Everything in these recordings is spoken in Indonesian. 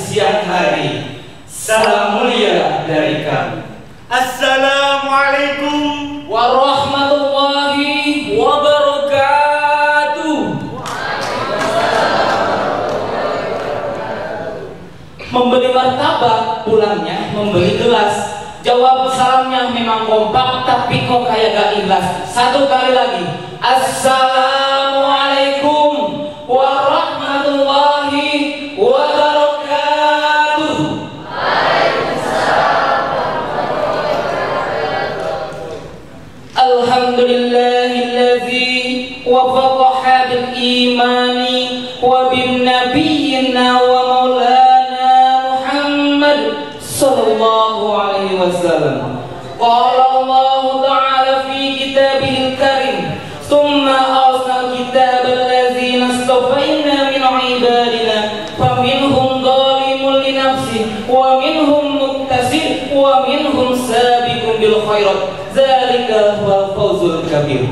siang hari. Salam mulia dari kami. Assalamualaikum warahmatullahi wabarakatuh. Membeli martabak, pulangnya membeli gelas. Jawab salamnya memang kompak, tapi kok kayak gak ikhlas. Satu kali lagi. Assalamualaikum warahmatullahi wabarakatuh. Alhamdulillahilladzi wafaqa bil imani wa bin nabiyyina wa maulana Muhammad sallallahu alaihi wasallam. Qala Allah ta'ala fi kitabihil karim, thumma awsal kitabal ladzina istafaina min ibadina faminhum zalimun li nafsihi wa minhum muqtasid wa minhum sabiqun bil khairat. Zalika huwal fawzul kabir.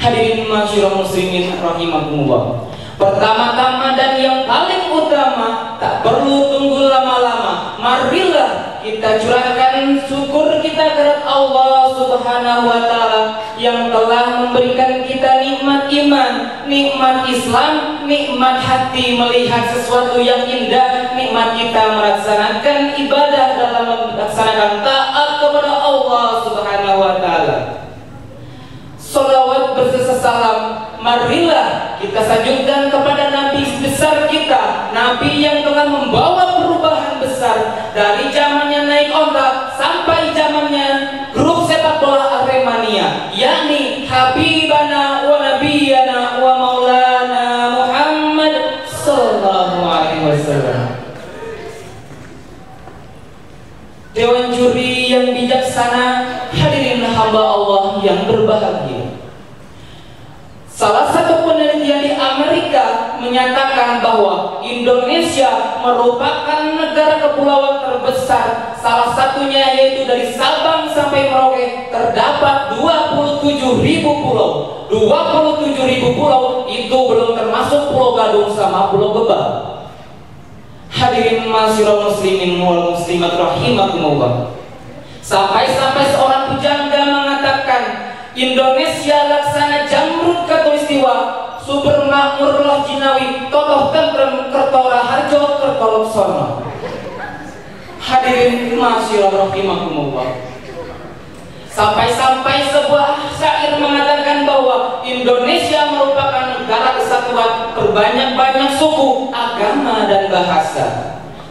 Hadirin masyarakat muslimin rahimakumullah. Pertama-tama dan yang paling utama, tak perlu tunggu lama-lama, marilah kita curahkan syukur kita kepada Allah Subhanahu wa Ta'ala yang telah memberikan kita nikmat iman, nikmat Islam, nikmat hati melihat sesuatu yang indah, nikmat kita melaksanakan ibadah dalam melaksanakan taat kepada Allah Subhanahu wa Ta'ala. Salawat beserta salam marilah kita sanjungkan kepada Nabi besar kita, Nabi yang telah membawa perubahan besar dari zamannya naik onta sampai zamannya grup sepak bola Aremania, yakni Habibana wa Nabiyana wa Maulana Muhammad sallallahu alaihi wasallam. Dewan juri yang bijaksana, hadirin hamba Allah yang berbahagia. Salah satu penelitian di Amerika menyatakan bahwa Indonesia merupakan negara kepulauan terbesar. Salah satunya yaitu dari Sabang sampai Merauke terdapat 27.000 pulau. 27.000 pulau itu belum termasuk Pulau Gadung sama Pulau Gebang. Hadirin masyarakat muslimin wal muslimat rahimakumullah. Sampai-sampai seorang pujangga mengatakan Indonesia laksana jamrut katulistiwa, super makmur loh jinawi, tokoh tentrem kertora harjo kertolok sorno. Hadirin masyarakat rahimakumullah. Sampai-sampai sebuah syair mengatakan bahwa Indonesia merupakan negara kesatuan berbanyak-banyak suku, agama dan bahasa.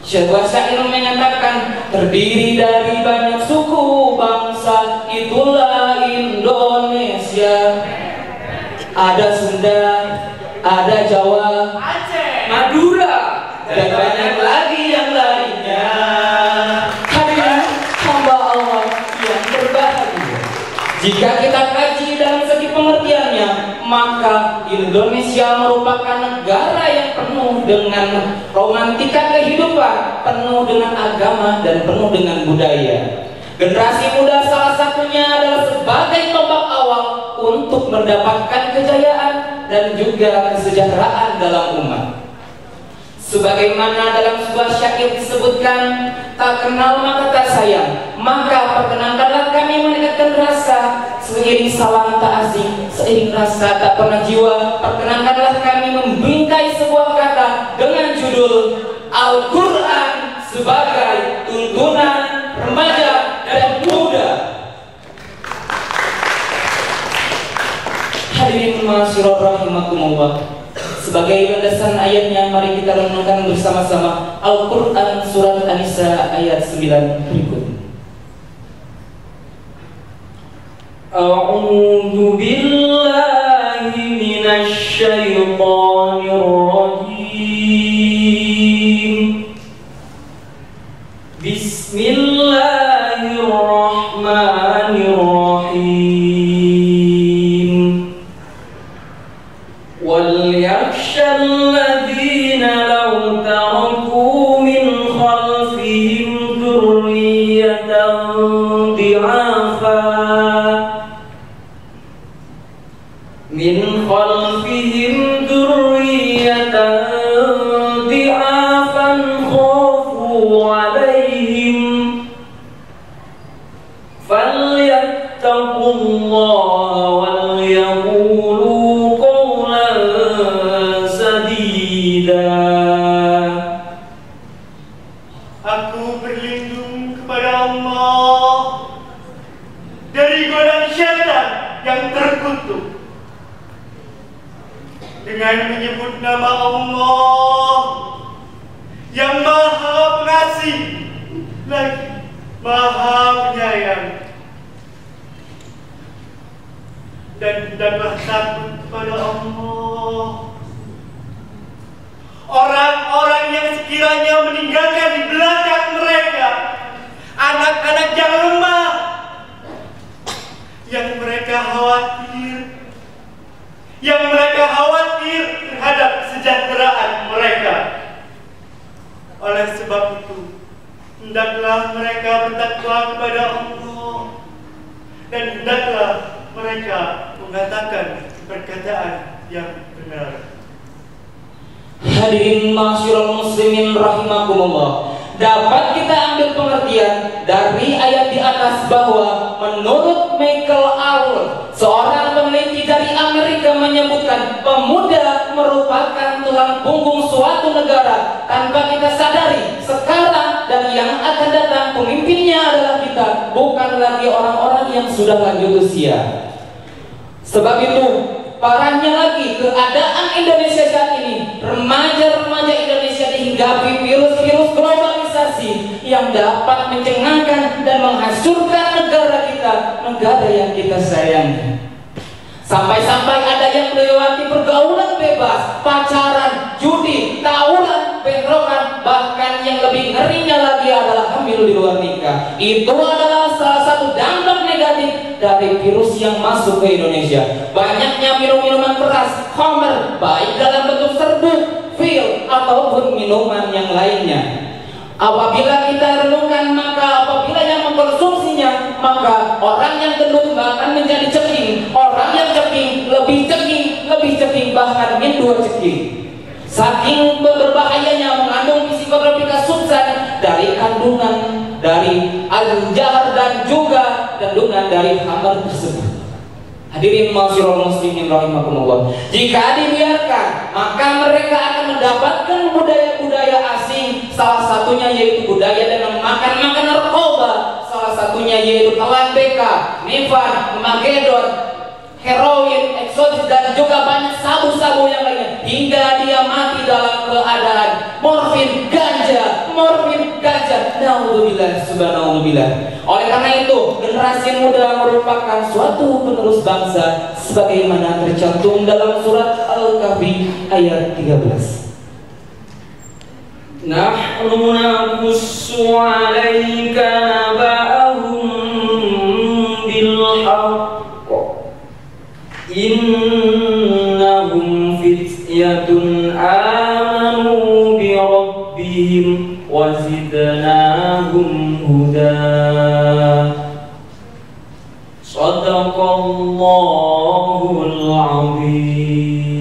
Sebuah syair menyatakan terdiri dari banyak suku bangsa, itulah Indonesia. Ada Sunda, ada Jawa, Aceh, Madura, dan banyak lagi yang lainnya. Hadirin hamba Allah yang berbahagia, jika kita kaji dalam segi pengertiannya, maka Indonesia merupakan negara yang penuh dengan romantika kehidupan, penuh dengan agama dan penuh dengan budaya. Generasi muda salah satunya adalah sebagai tombak awal untuk mendapatkan kejayaan dan juga kesejahteraan dalam umat. Sebagaimana dalam sebuah syair disebutkan, tak kenal maka tak sayang, maka perkenankanlah kami meningkatkan rasa, seiring salam tak asing, seiring rasa tak pernah jiwa. Perkenankanlah kami membingkai sebuah kata dengan judul Al-Quran sebagai tuntunan remaja dan muda. Hadirin masyarakat rahimakumullah. Sebagai landasan ayatnya, mari kita renungkan bersama-sama Al-Quran surat An-Nisa ayat 9 berikut. A'udzu billahi minasy syaithanir rajim. Bismillahirrahmanirrahim. وَلْيَخْشَ الَّذِينَ لَوْ تَرَكُوا مِنْ خَلْفِهِمْ ذُرِّيَّةً ضِعَافًا من خلفهم ذرية Aku berlindung kepada Allah dari godaan syaitan yang terkutuk dengan menyebut nama Allah yang Maha Pengasih lagi Maha Penyayang. Dan hendaklah takut kepada Allah orang-orang yang sekiranya meninggalkan di belakang mereka anak-anak yang lemah, yang mereka khawatir terhadap kesejahteraan mereka. Oleh sebab itu, hendaklah mereka bertakwa kepada Allah dan hendaklah mereka mengatakan perkataan yang benar. Hadirin ma'asyiral muslimin rahimakumullah, dapat kita ambil pengertian dari ayat di atas bahwa menurut Michael Arnold, seorang peneliti dari Amerika, menyebutkan pemuda merupakan tulang punggung suatu negara. Tanpa kita sadari, sekarang dan yang akan datang pemimpinnya adalah kita, bukan lagi orang-orang yang sudah lanjut usia. Sebab itu, parahnya lagi keadaan Indonesia saat ini, remaja-remaja Indonesia dihinggapi virus-virus globalisasi yang dapat mencengangkan dan menghancurkan negara kita, negara yang kita sayangi. Sampai-sampai ada yang melewati pergaulan bebas, pacaran, judi, tawuran, bentrokan, bahkan yang lebih ngerinya lagi adalah hamil di luar nikah. Itu adalah salah satu dampak negatif dari virus yang masuk ke Indonesia. Banyaknya minum-minuman keras, khamr, baik dalam bentuk serbuk, pil, ataupun minuman yang lainnya. Apabila kita renungkan, maka apabila yang mengkonsumsinya, maka orang yang gendut bahkan menjadi ceking, orang yang ceking, lebih ceking, bahkan dua ceking. Saking berbahayanya mengandung psikotropika substan dari kandungan dari al-jar dan juga kandungan dari khamr tersebut. Hadirin ma'asyiral muslimin rahimakumullah, jika dibiarkan, maka mereka akan mendapatkan budaya-budaya asing. Salah satunya yaitu budaya dengan makan narkoba, salah satunya yaitu telan beka, nifan, magedon, heroin, eksotis, dan juga banyak sabu-sabu yang lainnya, hingga dia mati dalam keadaan morfin ganja. Naudzubillah, subhanallah. Oleh karena itu, generasi muda merupakan suatu penerus bangsa, sebagaimana tercantum dalam surat Al-Kahfi ayat 13. Nahnu naqussu 'alaika naba'ahum bil haqq innahum fityatun amanu bi rabbihim wa zidnahum huda. Shadaqallahul azim.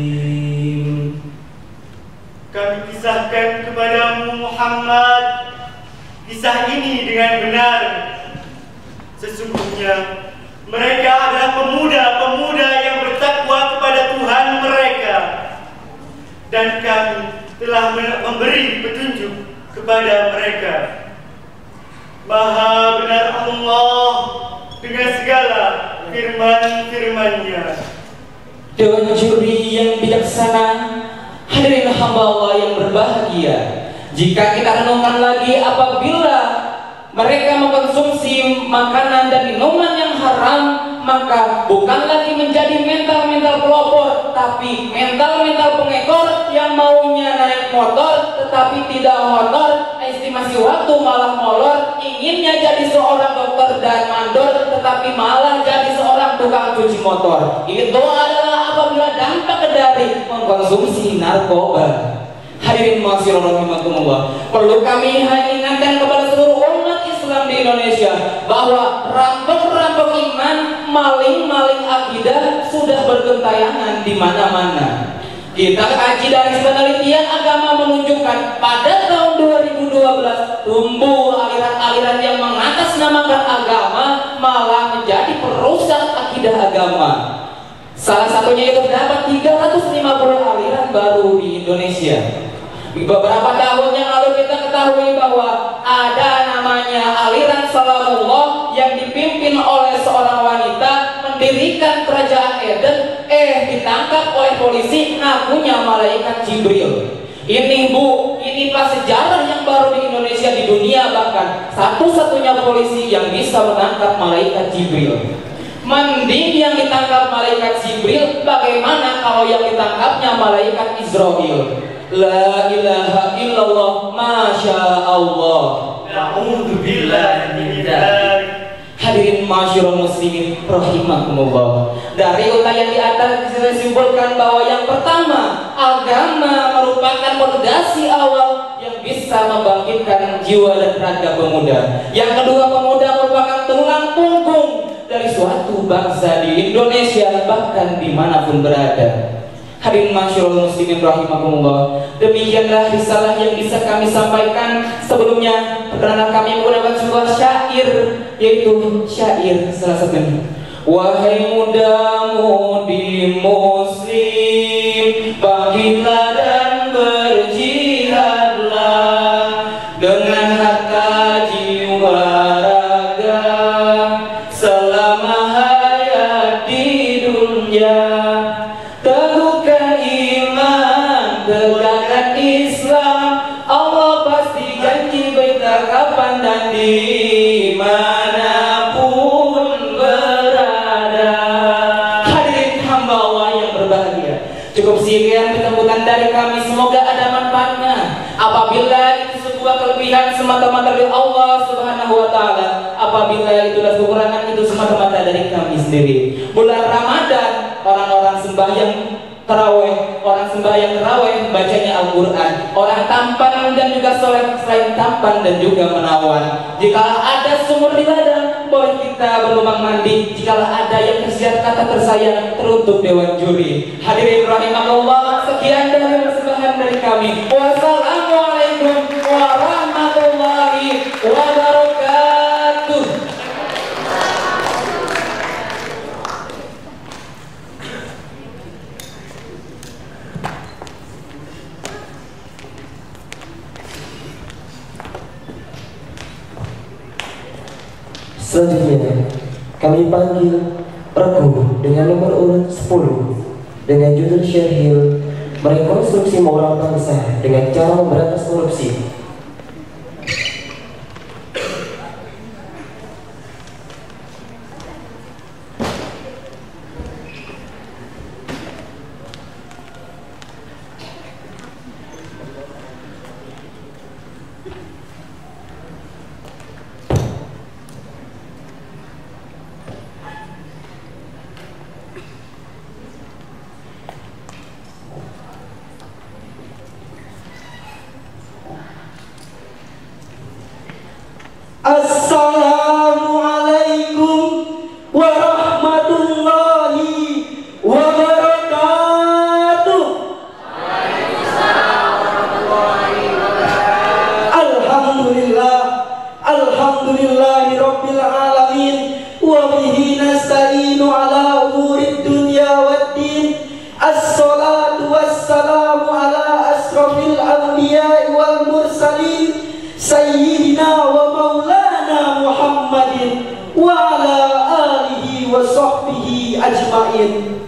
Kami kisahkan kepadamu Muhammad kisah ini dengan benar. Sesungguhnya mereka adalah pemuda-pemuda yang bertakwa kepada Tuhan mereka, dan kami telah memberi petunjuk kepada mereka. Maha benar Allah dengan segala firman-firman-Nya. Dewan juri yang bijaksana, hadirin hamba Allah yang berbahagia, jika kita renungkan lagi, apabila mereka mengkonsumsi makanan dan minuman yang haram, maka bukan lagi menjadi mental-mental pelopor, tapi mental-mental pengekor yang maunya naik motor tetapi tidak honor, estimasi waktu malah molor, inginnya jadi seorang dokter dan mandor tetapi malah jadi seorang tukang cuci motor. Itu adalah apabila dampak dari mengkonsumsi narkoba. Hadirin ma'asyiral rahimakumullah, perlu kami ingatkan kepada seluruh umat Islam di Indonesia bahwa rampok-rampok iman, maling-maling akidah sudah bergentayangan di mana-mana. Kita kaji dari penelitian agama menunjukkan pada tahun 2012 tumbuh aliran-aliran yang mengatasnamakan agama malah menjadi perusak akidah agama. Salah satunya itu terdapat 350 aliran baru di Indonesia. Beberapa tahun yang lalu kita ketahui bahwa ada namanya aliran Salamullah yang dipimpin oleh seorang wanita mendirikan kerajaan Eden, ditangkap oleh polisi ngakunya malaikat Jibril. Ini Bu, ini sejarah yang baru di Indonesia, di dunia bahkan satu-satunya polisi yang bisa menangkap malaikat Jibril. Mending yang ditangkap malaikat Jibril, bagaimana kalau yang ditangkapnya malaikat Israel? La ilaha illallah, masya Allah. Na'udzubillah min dzalik. Hadirin masyarul muslimin rahimakumullah. Dari ulayan di atas disimpulkan bahwa yang pertama, agama merupakan fondasi awal yang bisa membangkitkan jiwa dan raga pemuda. Yang kedua, pemuda merupakan tulang punggung dari suatu bangsa di Indonesia bahkan dimanapun berada. Hadirin masyarul muslimin rahimakumullah, demikianlah risalah yang bisa kami sampaikan. Sebelumnya perkenalan kami menggunakan sebuah syair, yaitu syair salah satunya. Wahai muda-mudi muslim, bangkitlah dan berjihadlah dengan harta jiwa raga selama hayat di dunia. Tegakkan Islam, Allah pasti janji baiklah kapan dan dimanapun berada. Hadirin hamba Allah yang berbahagia, cukup sekian ketemukan dari kami, semoga ada manfaatnya. Apabila itu sebuah kelebihan semata-mata dari Allah Subhanahu wa Ta'ala, apabila itu adalah kekurangan, itu semata-mata dari kami sendiri. Bulan Ramadan, orang-orang sembahyang taraweh, orang sembahyang taraweh bacanya Al-Quran, orang tampan dan juga soleh, selain tampan dan juga menawan. Jika ada sumur di ladang, boleh kita berlubang mandi. Jika ada yang tersirat kata tersayang, teruntuk dewan juri. Hadirin rahimakumullah, sekian dari persembahan dari kami. Wassalamualaikum warahmatullahi wabarakatuh. Selanjutnya kami panggil Regu dengan nomor urut 10 dengan judul Syarhil Merekonstruksi Moral Bangsa dengan Cara Memberantas Korupsi. Assalamualaikum warahmatullahi wabarakatuh. Alhamdulillahi rabbil alamin, wa bihi nasta'inu ala umurid dunya waddin. Assalatu wassalamu ala asrafil anbiya'i wal mursalin, Sayyidina wa maulana Muhammadin wa ala alihi wa sahbihi ajma'in.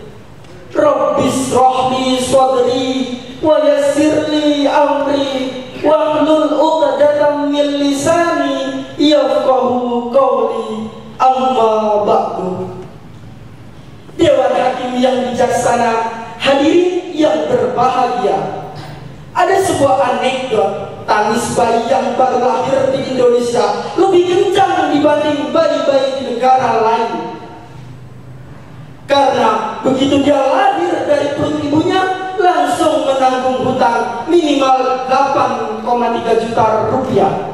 Rabbis rahli sadri wa yassirli amri wahlul 'uqdatam min lisani yafqahu qawli. Amma ba'du. Dewan Hakim yang bijaksana, hadirin yang berbahagia, ada sebuah anekdot. Tangis bayi yang baru lahir di Indonesia lebih kencang dibanding bayi-bayi di negara lain. Karena begitu dia lahir dari perut ibunya, langsung menanggung hutang minimal 8,3 juta rupiah.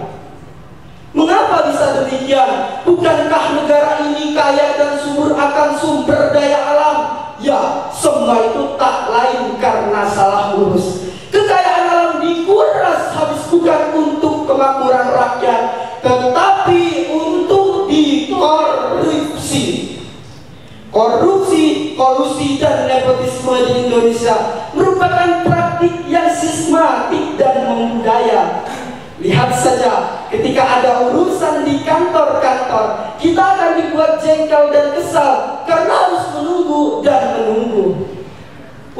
Mengapa bisa demikian? Bukankah negara ini kaya dan subur akan sumber daya alam? Ya, semua itu tak lain karena salah urus. Kekayaan alam dikuras habis bukan untuk kemakmuran rakyat, tetapi untuk dikorupsi. Korupsi, kolusi, dan nepotisme di Indonesia merupakan praktik praktik yang sistematik dan membudaya. Lihat saja, ketika ada urusan di kantor-kantor, kita akan dibuat jengkel dan kesal karena harus menunggu dan menunggu.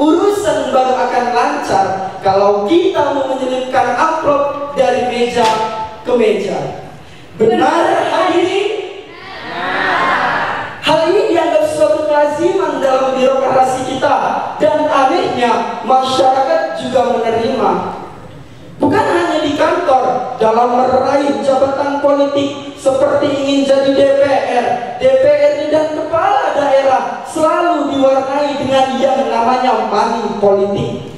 Urusan baru akan lancar kalau kita mau menyelipkan amplop dari meja ke meja. Benar hadirin? Hal ini dianggap suatu kelaziman dalam birokrasi kita, dan anehnya masyarakat juga menerima. Bukan hanya di kantor, dalam meraih jabatan politik seperti ingin jadi DPR, DPRD dan kepala daerah selalu diwarnai dengan yang namanya money politik.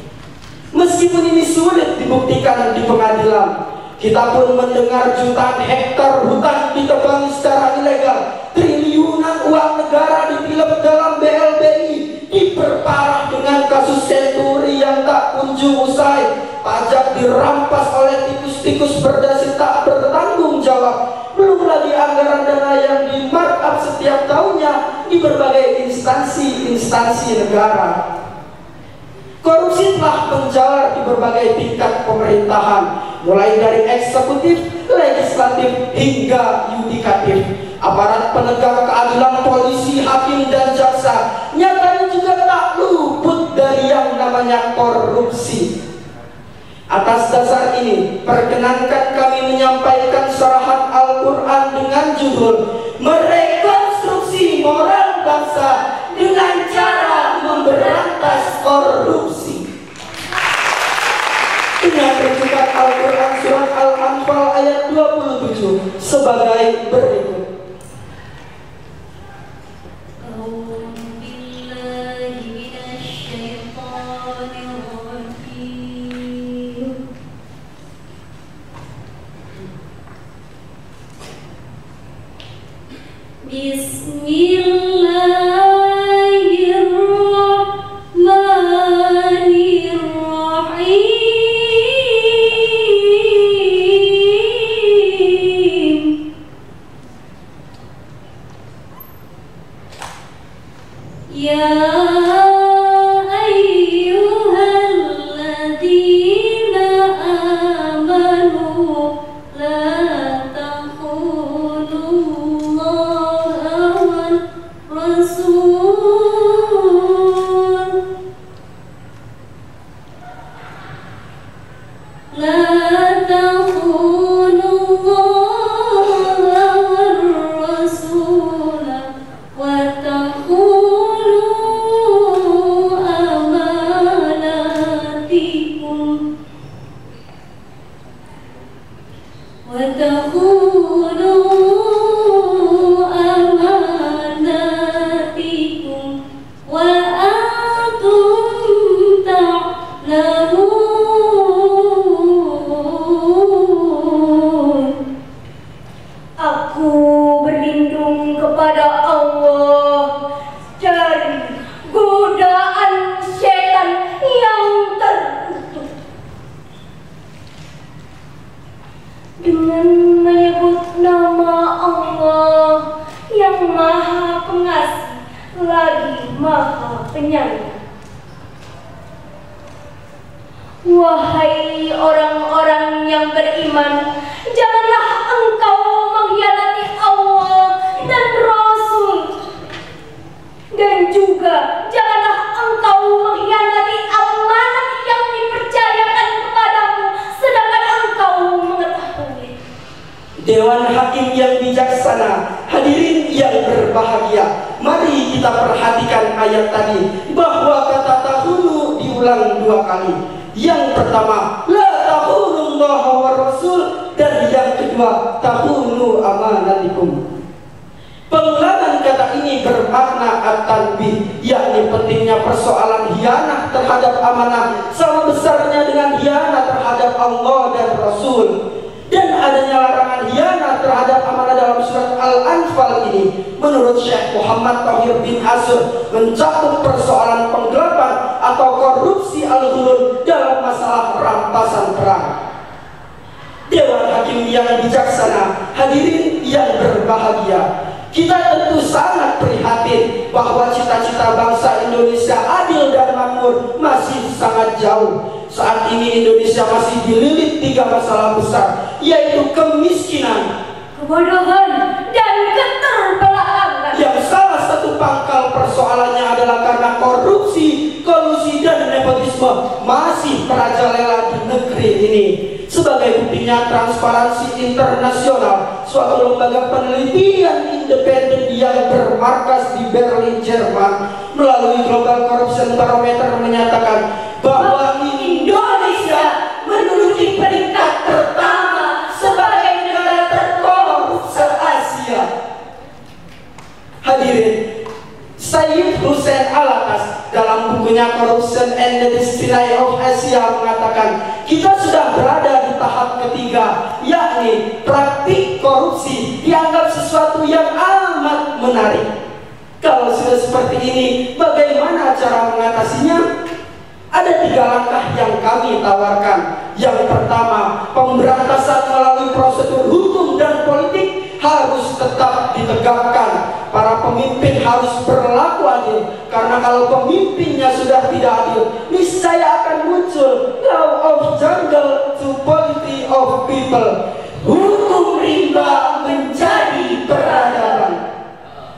Meskipun ini sulit dibuktikan di pengadilan, kita pun mendengar jutaan hektar hutan ditebangi secara ilegal, triliunan uang negara ditilep dalam BLBI, diperparah dengan kasus Senturi yang tak kunjung usai, pajak dirampas oleh tikus-tikus berdasi tak bertanggung jawab, belum lagi anggaran dana yang di markup setiap tahunnya di berbagai instansi negara. Korupsi telah menjalar di berbagai tingkat pemerintahan, mulai dari eksekutif, legislatif, hingga yudikatif. Aparat penegak keadilan, polisi, hakim, dan jaksa nyatanya juga tak luput dari yang namanya korupsi. Atas dasar ini, perkenankan kami menyampaikan syarahan Al-Quran dengan judul Merekonstruksi Moral Bangsa dengan Cara Memberantas Korupsi. Dengan rujukan Al-Quran surat Al-Anfal ayat 27 sebagai berikut. Wahai orang-orang yang beriman, janganlah engkau mengkhianati Allah dan Rasul, dan juga janganlah engkau mengkhianati amanat yang dipercayakan kepadamu, sedangkan engkau mengetahui. Dewan Hakim yang bijaksana, hadirin yang berbahagia, mari kita perhatikan ayat tadi bahwa kata tahunu diulang 2 kali. Yang pertama, la tahunullah wa rasul, dan yang kedua, tahunu amanatikum. Pengulangan kata ini bermakna at-tanbih, yakni pentingnya persoalan hianat terhadap amanah sama besarnya dengan hianat terhadap Allah dan Rasul. Dan adanya larangan hianat terhadap amanah dalam surat Al-Anfal ini, menurut Syekh Muhammad Thahir bin Asur, mencakup persoalan penggelapan atau korupsi al-ghulul dalam masalah rampasan perang. Dewan Hakim yang bijaksana, hadirin yang berbahagia, kita tentu sangat prihatin bahwa cita-cita bangsa Indonesia adil dan makmur masih sangat jauh. saat ini Indonesia masih dililit 3 masalah besar, yaitu kemiskinan, kebodohan, dan keterbelakangan. yang salah satu pangkal persoalannya adalah karena korupsi, kolusi, dan nepotisme masih merajalela di negeri ini. Sebagai buktinya, Transparansi Internasional, suatu lembaga penelitian independen yang bermarkas di Berlin, Jerman, melalui Global Corruption Barometer menyatakan bahwa Indonesia menduduki peringkat pertama sebagai negara terkorup se-Asia. Hadirin, Sayyid Hussein Alatas dalam bukunya Corruption and the Destiny of Asia mengatakan, kita sudah berada di tahap ketiga, yakni praktik korupsi dianggap sesuatu yang amat menarik. Kalau sudah seperti ini, bagaimana cara mengatasinya? Ada 3 langkah yang kami tawarkan. Yang pertama, pemberantasan melalui prosedur hukum dan politik harus tetap ditegakkan. Para pemimpin harus berlaku adil, karena kalau pemimpinnya sudah tidak adil, niscaya akan muncul law of jungle to polity of people. Hukum rimba menjadi peradaban.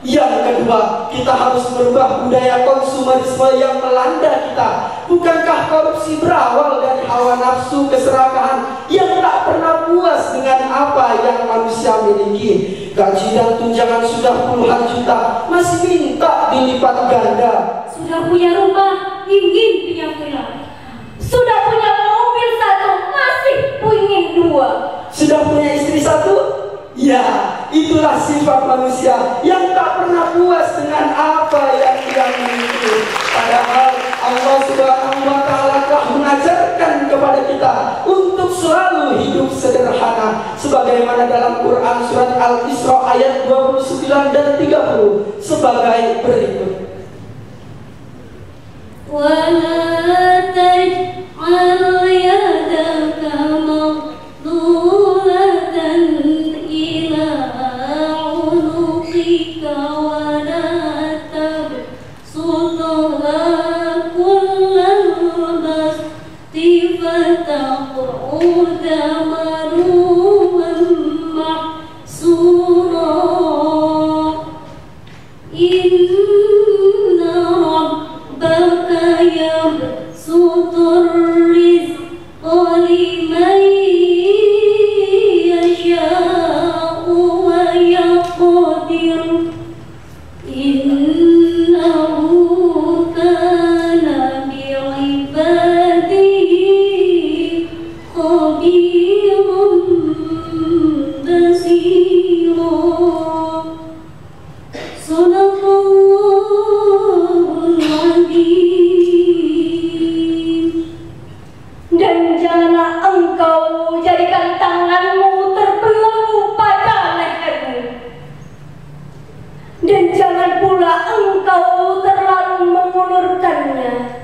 Yang kedua, kita harus merubah budaya konsumerisme yang melanda kita. Bukankah korupsi berawal dari hawa nafsu keserakahan yang tak pernah puas dengan apa yang manusia miliki? Gaji dan tunjangan sudah puluhan juta, masih minta dilipat ganda. Sudah punya rumah, ingin punya villa. Sudah punya mobil 1, masih ingin 2. Sudah punya istri 1? Ya, itulah sifat manusia yang tak pernah puas dengan apa yang dia miliki. Padahal Allah Subhanahu wa Ta'ala telah mengajarkan kepada kita untuk selalu hidup sederhana, sebagaimana dalam Quran surat Al-Isra ayat 29 dan 30 sebagai berikut. وَلَا تَجْعَلْ يَدَكَ مَغْلُولَةً إِلَى عُنُقِكَ وَلَا تَبْسُطْهَا كُلَّ الْبَسْطِ فَتَقْعُدَ مَلُومًا مَحْسُورًا. إِنَّ رَبَّكَ يَبْسُطُ الرِّزْقَ لِمَن يَشَاءُ وَيَقْدِرُ إِنَّهُ كَانَ بِعِبَادِهِ خَبِيرًا بَصِيرًا. Sadaqallahul Azim. Dan janganlah engkau jadikan tanganmu terbelenggu pada lehermu, dan jangan pula engkau terlalu mengulurkannya.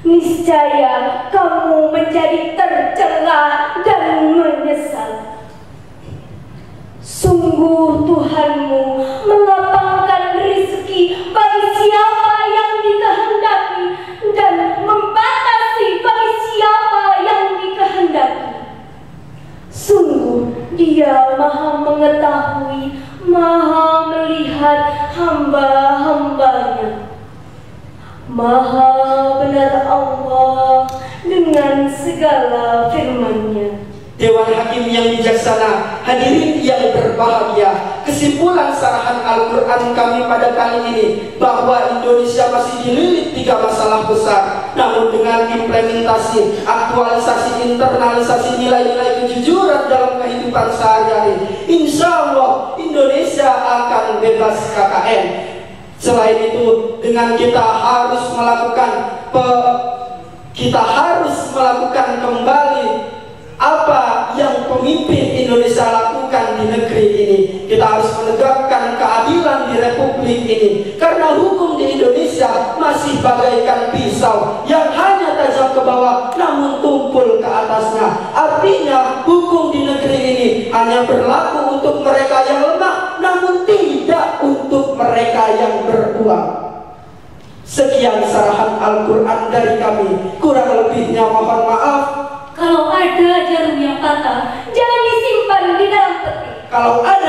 Niscaya kamu menjadi tercela dan menyesal. Sungguh Tuhanmu melapangkan rezeki bagi siapa yang dikehendaki dan membatasi bagi siapa yang dikehendaki. Sungguh Dia Maha mengetahui, Maha melihat hamba-hambanya. Maha benar Allah dengan segala firman-Nya. Dewan Hakim yang bijaksana, hadirin yang berbahagia, kesimpulan sarahan Al-Quran kami pada kali ini bahwa Indonesia masih dililit 3 masalah besar. Namun dengan implementasi, aktualisasi, internalisasi nilai-nilai kejujuran dalam kehidupan sehari-hari, insya Allah Indonesia akan bebas KKN. Selain itu, dengan kita harus melakukan kembali apa yang pemimpin Indonesia lakukan di negeri ini. Kita harus menegakkan keadilan di republik ini, karena hukum di Indonesia masih bagaikan pisau yang hanya tajam ke bawah namun tumpul ke atasnya. Artinya hukum di negeri ini hanya berlaku untuk mereka yang lemah, namun tidak untuk mereka yang beruang. Sekian sarahan Al-Quran dari kami, kurang lebihnya mohon Kalau ada